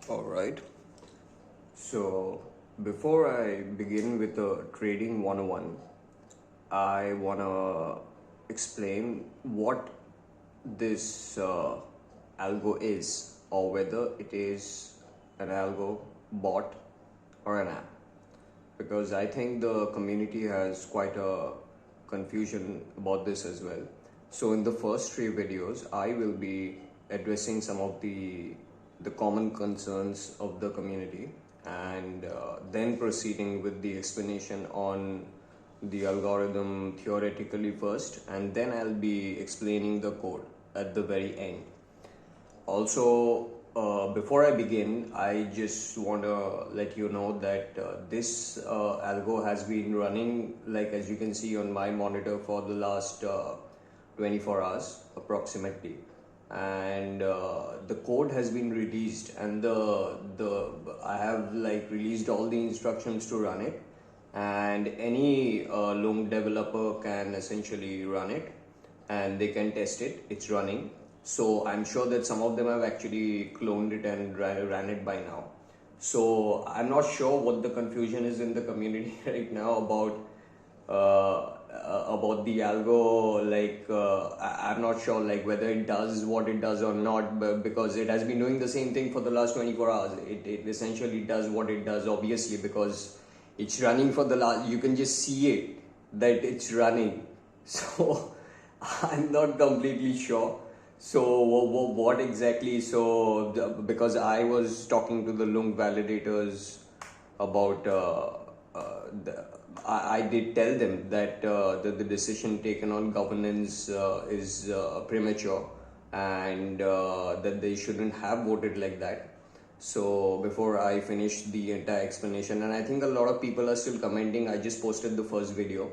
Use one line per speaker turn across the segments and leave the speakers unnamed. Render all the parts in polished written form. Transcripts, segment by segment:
All right. So before I begin with the trading 101, I want to explain what this algo is, or whether it is an algo, bot, or an app. Because I think the community has quite a confusion about this as well. So in the first three videos, I will be addressing some of the common concerns of the community, and then proceeding with the explanation on the algorithm theoretically first, and then I'll be explaining the code at the very end. Also, before I begin, I just want to let you know that this algo has been running, like as you can see on my monitor, for the last 24 hours approximately, and the code has been released, and the I have like released all the instructions to run it, and any Loom developer can essentially run it, and they can test it. It's running. So I'm sure that some of them have actually cloned it and ran it by now. So I'm not sure what the confusion is in the community right now about the algo. Like I'm not sure like whether it does what it does or not, but because it has been doing the same thing for the last 24 hours. It essentially does what it does, obviously, because it's running for the last, you can just see it that it's running. So I'm not completely sure. So what exactly? So because I was talking to the Lung validators about I did tell them that the decision taken on governance is premature, and that they shouldn't have voted like that. So before I finish the entire explanation, and I think a lot of people are still commenting. I just posted the first video,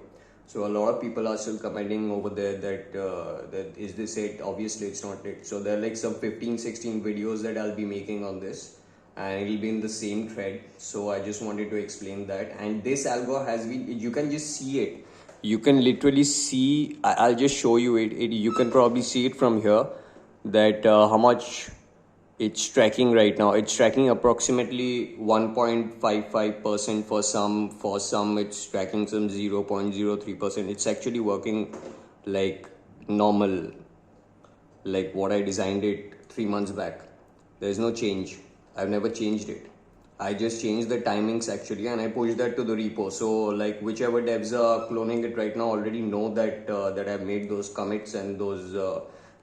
so a lot of people are still commenting over there that that is this it? Obviously it's not it. So there are like some 15-16 videos that I'll be making on this, and it'll be in the same thread. So I just wanted to explain that. And this algo has been, you can just see it, you can literally see, I'll just show you it, you can probably see it from here, that how much it's tracking right now. It's tracking approximately 1.55% for some it's tracking some 0.03%. It's actually working like normal, like what I designed it 3 months back. There's no change. I've never changed it. I just changed the timings actually, and I pushed that to the repo. So like whichever devs are cloning it right now already know that that I've made those commits and those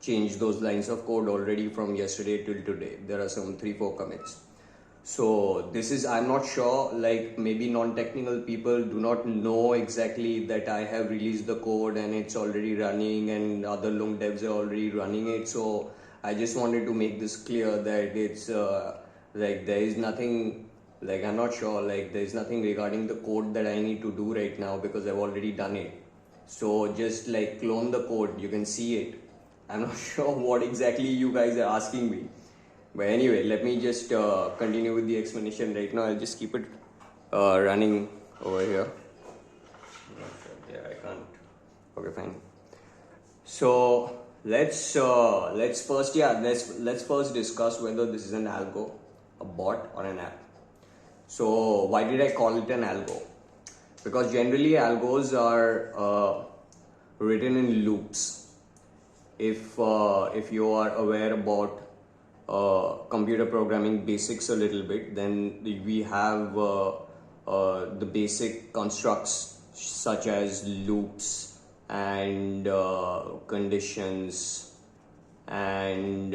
changed those lines of code already from yesterday till today. There are some 3-4 commits. So this is, I'm not sure, like maybe non-technical people do not know exactly that I have released the code and it's already running, and other Loom devs are already running it. So I just wanted to make this clear that it's like there is nothing, like I'm not sure, like there is nothing regarding the code that I need to do right now because I've already done it. So just like clone the code, you can see it. I'm not sure what exactly you guys are asking me. But anyway, let me just continue with the explanation right now. I'll just keep it running over here. Yeah, I can't. Okay, fine. So let's first discuss whether this is an algo, a bot, or an app. So why did I call it an algo? Because generally algos are written in loops. If you are aware about computer programming basics a little bit, then we have the basic constructs such as loops and conditions, and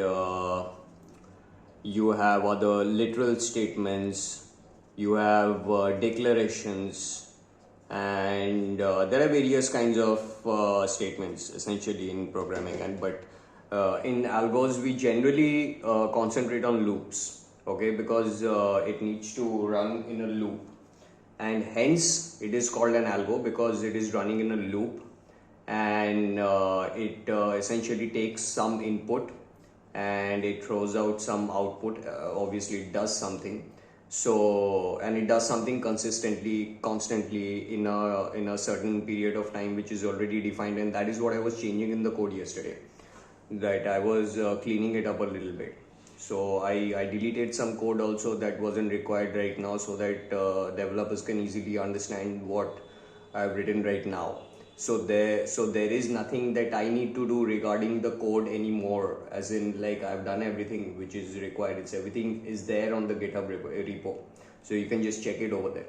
you have other literal statements, you have declarations, and there are various kinds of statements essentially in programming. And but in algos we generally concentrate on loops, okay, because it needs to run in a loop, and hence it is called an algo because it is running in a loop, and it essentially takes some input and it throws out some output. Obviously it does something. So, and it does something consistently, constantly in a certain period of time which is already defined, and that is what I was changing in the code yesterday, that I was cleaning it up a little bit. So I deleted some code also that wasn't required right now, so that developers can easily understand what I've written right now. So there is nothing that I need to do regarding the code anymore, as in like I've done everything which is required. It's everything is there on the GitHub repo, so you can just check it over there.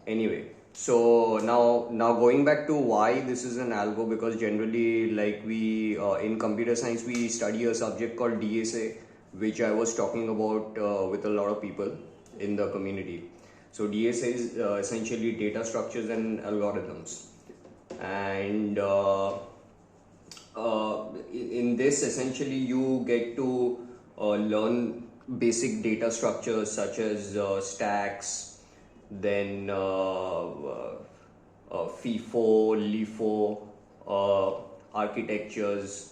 Anyway, so now going back to why this is an algo, because generally like we in computer science we study a subject called DSA, which I was talking about with a lot of people in the community. So DSA is essentially data structures and algorithms, and in this essentially you get to learn basic data structures such as stacks, then FIFO, LIFO, architectures,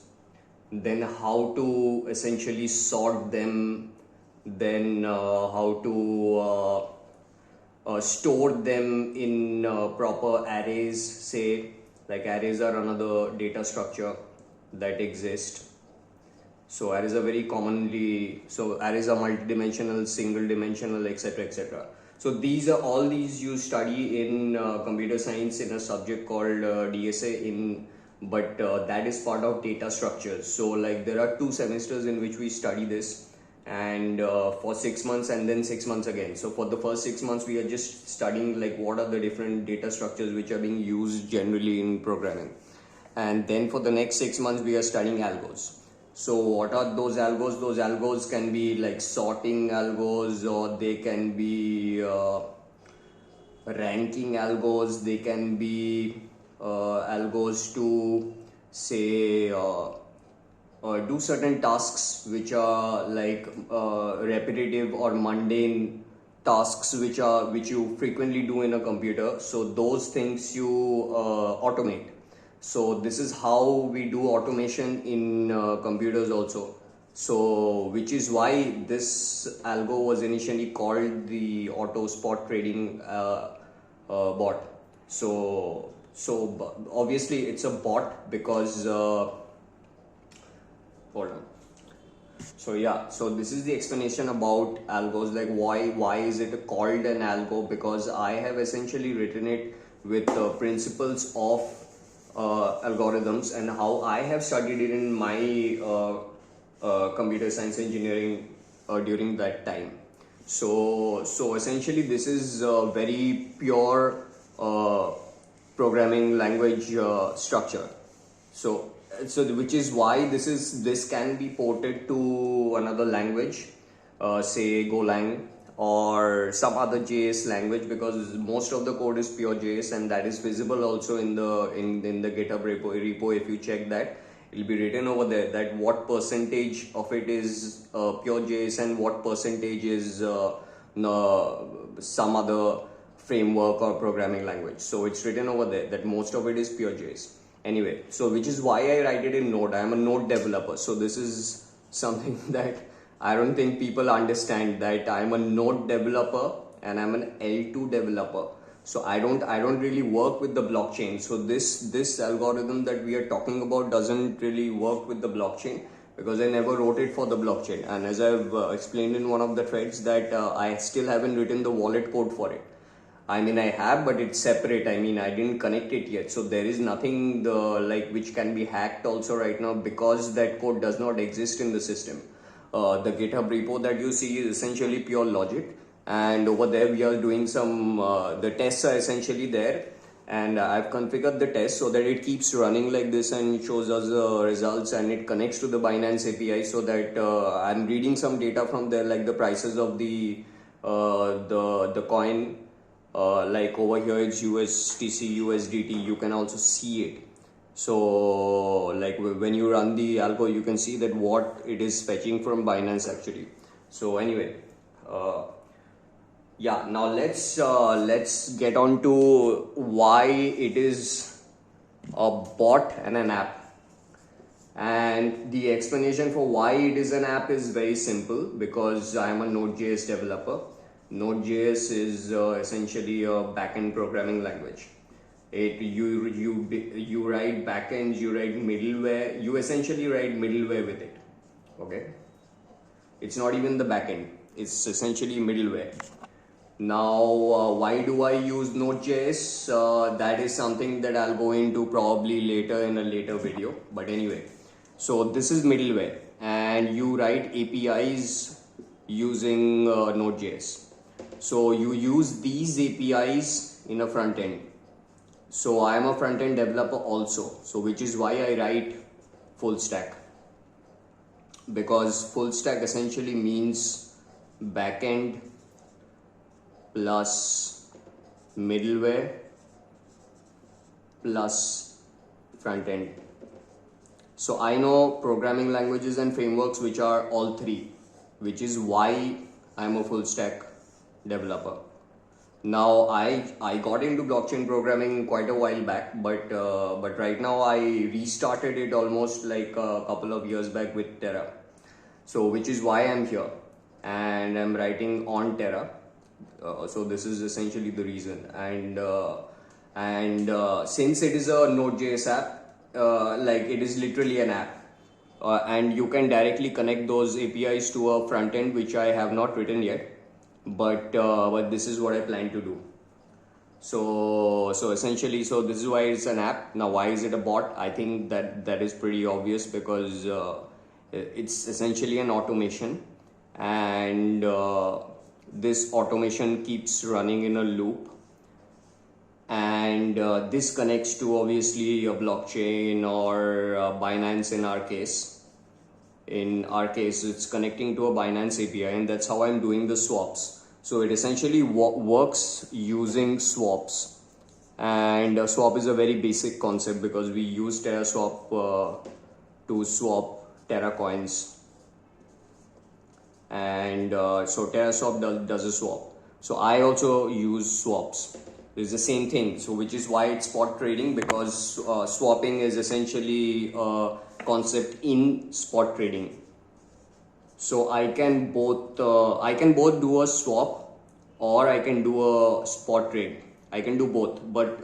then how to essentially sort them, then how to store them in proper arrays. Say like arrays are another data structure that exist. So arrays are very commonly, so arrays are multidimensional, single dimensional, etc, etc. So these are all these you study in computer science in a subject called DSA, but that is part of data structures. So like there are 2 semesters in which we study this, and for 6 months and then 6 months again. So for the first 6 months we are just studying like what are the different data structures which are being used generally in programming, and then for the next 6 months we are studying algos. So what are those algos? Those algos can be like sorting algos, or they can be ranking algos, they can be algos to say do certain tasks which are like repetitive or mundane tasks which you frequently do in a computer. So those things you automate. So this is how we do automation in computers also. So which is why this algo was initially called the auto spot trading bot. So obviously it's a bot because hold on. So yeah, so this is the explanation about algos, like why is it called an algo, because I have essentially written it with principles of algorithms and how I have studied it in my computer science engineering during that time. So essentially this is a very pure programming language structure. So which is why this can be ported to another language, say Golang or some other JS language, because most of the code is pure JS, and that is visible also in the GitHub repo. If you check that, it'll be written over there that what percentage of it is pure JS and what percentage is some other framework or programming language. So it's written over there that most of it is pure JS. Anyway, so which is why I write it in Node. I am a Node developer. So this is something that I don't think people understand, that I am a Node developer and I'm an L2 developer. So I don't really work with the blockchain. So this algorithm that we are talking about doesn't really work with the blockchain, because I never wrote it for the blockchain. And as I've explained in one of the threads, that I still haven't written the wallet code for it. I mean, I have, but it's separate. I mean, I didn't connect it yet. So there is nothing like which can be hacked also right now, because that code does not exist in the system. The GitHub repo that you see is essentially pure logic. And over there we are doing some, the tests are essentially there. And I've configured the test so that it keeps running like this and shows us the results, and it connects to the Binance API, so that I'm reading some data from there, like the prices of the coin. Like over here it's USTC, USDT, you can also see it. So like when you run the algo, you can see that what it is fetching from Binance actually. So anyway, yeah, now let's get on to why it is a bot and an app. And the explanation for why it is an app is very simple, because I am a Node.js developer. Node.js is essentially a backend programming language. You write backends, you write middleware, you essentially write middleware with it. Okay. It's not even the backend. It's essentially middleware. Now, why do I use Node.js? That is something that I'll go into probably later in a later video. But anyway, so this is middleware, and you write APIs using Node.js. So you use these APIs in a front end. So I am a front end developer also. So which is why I write full stack. Because full stack essentially means backend plus middleware plus front end. So I know programming languages and frameworks which are all three, which is why I'm a full stack developer. Now I got into blockchain programming quite a while back, but right now I restarted it almost like a couple of years back with Terra. So which is why I'm here, and I'm writing on Terra. So this is essentially the reason, and since it is a Node.js app, like it is literally an app, and you can directly connect those APIs to a front end which I have not written yet, but this is what I plan to do. So essentially, so this is why it's an app. Now why is it a bot? I think that is pretty obvious, because it's essentially an automation, and this automation keeps running in a loop, and this connects to obviously a blockchain or Binance in our case. In our case, it's connecting to a Binance API, and that's how I'm doing the swaps. So it essentially works using swaps, and swap is a very basic concept because we use Terra swap to swap Terra coins. And so Terra swap does a swap. So I also use swaps. It's the same thing. So which is why it's spot trading, because swapping is essentially a concept in spot trading. So I can both do a swap, or I can do a spot trade. I can do both, but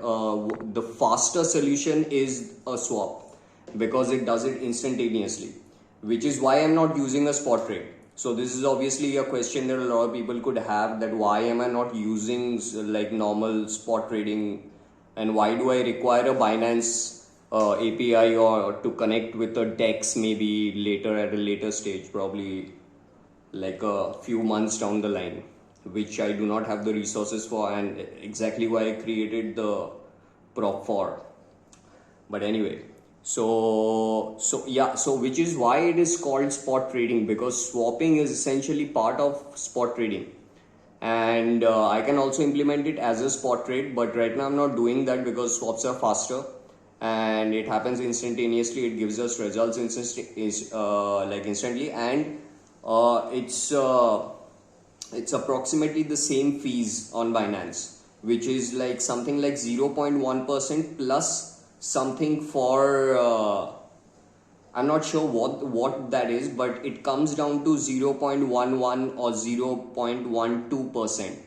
the faster solution is a swap because it does it instantaneously, which is why I'm not using a spot trade. So this is obviously a question that a lot of people could have, that why am I not using like normal spot trading, and why do I require a Binance API or to connect with a DEX maybe later at a later stage, probably like a few months down the line, which I do not have the resources for, and exactly why I created the prop for. But anyway, so which is why it is called spot trading, because swapping is essentially part of spot trading, and I can also implement it as a spot trade, but right now I'm not doing that because swaps are faster and it happens instantaneously. It gives us results instantly, and it's approximately the same fees on Binance, which is like something like 0.1% plus something for I'm not sure what that is, but it comes down to 0.11 or 0.12%.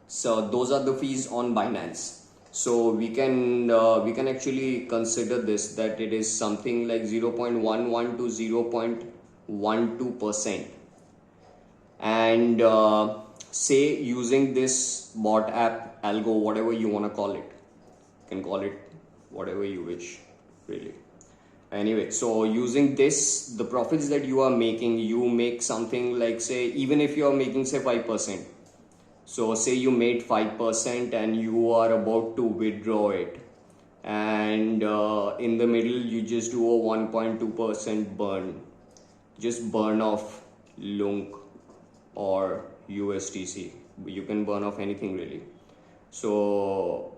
So those are the fees on Binance. So we can actually consider this, that it is something like 0.11 to 0.12%. And say using this bot app, Algo, whatever you want to call it, you can call it whatever you wish, really. Anyway, so using this, the profits that you are making, you make something like, say, even if you are making say 5%. So say you made 5% and you are about to withdraw it, and in the middle you just do a 1.2% burn, just burn off Lunk or USTC. You can burn off anything really. So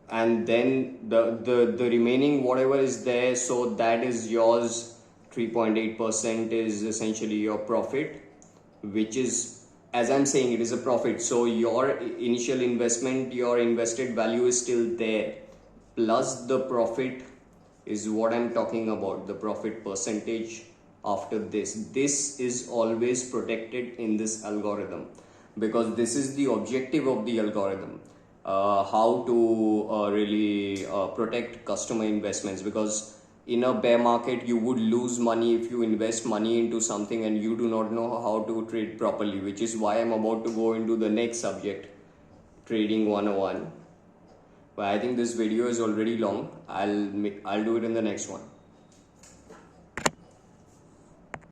and then the remaining whatever is there, so that is yours. 3.8% is essentially your profit, which is, as I'm saying, it is a profit. So your initial investment, your invested value is still there, plus the profit is what I'm talking about, the profit percentage after this. This is always protected in this algorithm, because this is the objective of the algorithm. How to really protect customer investments, because in a bear market you would lose money if you invest money into something and you do not know how to trade properly, which is why I'm about to go into the next subject, trading 101. But I think this video is already long. I'll do it in the next one.